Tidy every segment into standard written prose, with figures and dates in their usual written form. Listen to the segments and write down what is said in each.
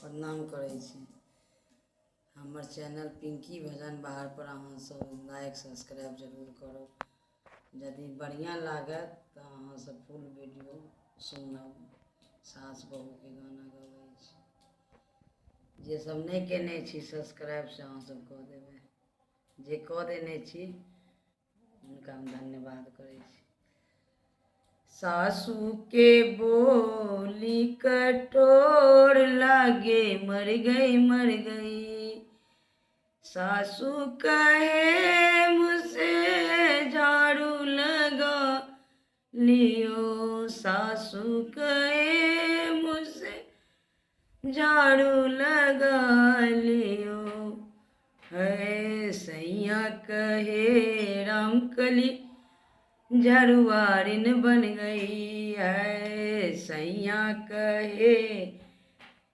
प्रणाम करै छी। हमर चैनल पिंकी भजन बाहर पर अहाँ सब लाइक सब्सक्राइब जरूर करब। यदि बढ़िया लागत तऽ अहाँ सब फुल वीडियो सुनब। सास बहू के गाना गबै छी। जे सब नहीं केने छी सब्सक्राइब से अहाँ सब कऽ देबै। जे कऽ देने छी हुनका हम धन्यवाद करै छी। सासू के बोली कठोर लागे मर गई। सासू कहे मुझसे झाड़ू लगा लियो। सासू कहे मुझसे झाड़ू लगा लियो। है सैया कहे रामकली झरुआरिन बन गई है। सैया कहे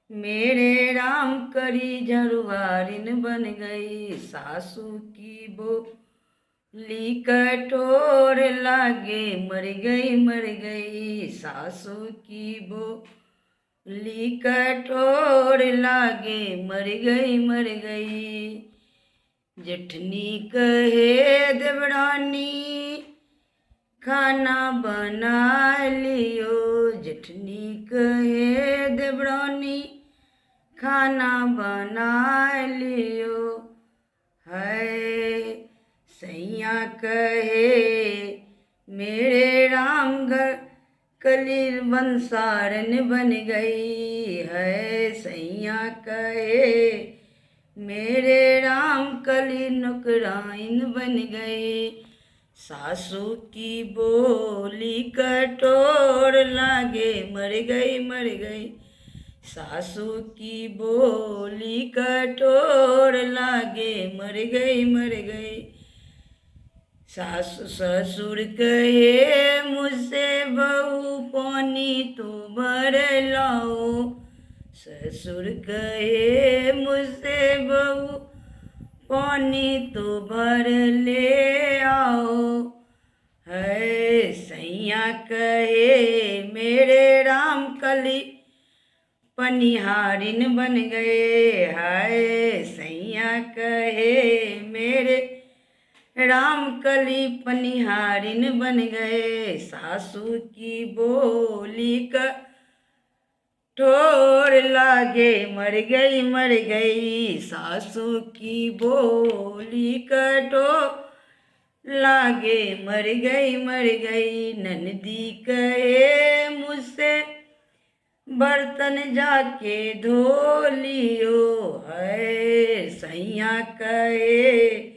मेरे राम करी झरुआरिन बन गई। सासू की बोली कठोर लागे मर गई। सासू की बोली कठोर लागे मर गई। जेठनी कहे देवरानी खाना बना लियो। जेठनी कहे देवरानी खाना बना लियो। है सैया कहे मेरे राम घर कली बंसारन बन गई है। सैया कहे मेरे राम कली नौकराइन बन गई। सासू की बोली कठोर लागे मर गई। सासू की बोली कठोर लागे मर गई। सासू ससुर कहे मुझसे बहू पानी तो भर लाओ। ससुर कहे मुझसे बहू पानी तो भर ले आओ। है सैया कहे मेरे राम कली पनिहारिन बन गए। हाय सैया कहे मेरे राम कली पनिहारिन बन गए। सासू की बोली का ठोर लागे मर गई। सासू की बोली कठोर लागे मर गई। ननदी कहे मुझसे बर्तन जाके धो लियो। है सैया कहे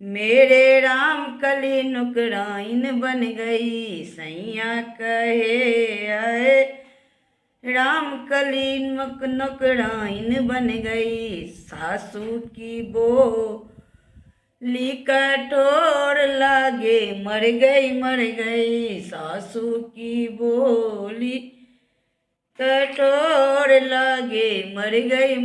मेरे राम कली नौकराइन बन गई। सैया कहे राम कली नौकराइन बन गई। सासू की बोली कठोर लागे मर गई। सासू की बोली कठोर लागे मर गई।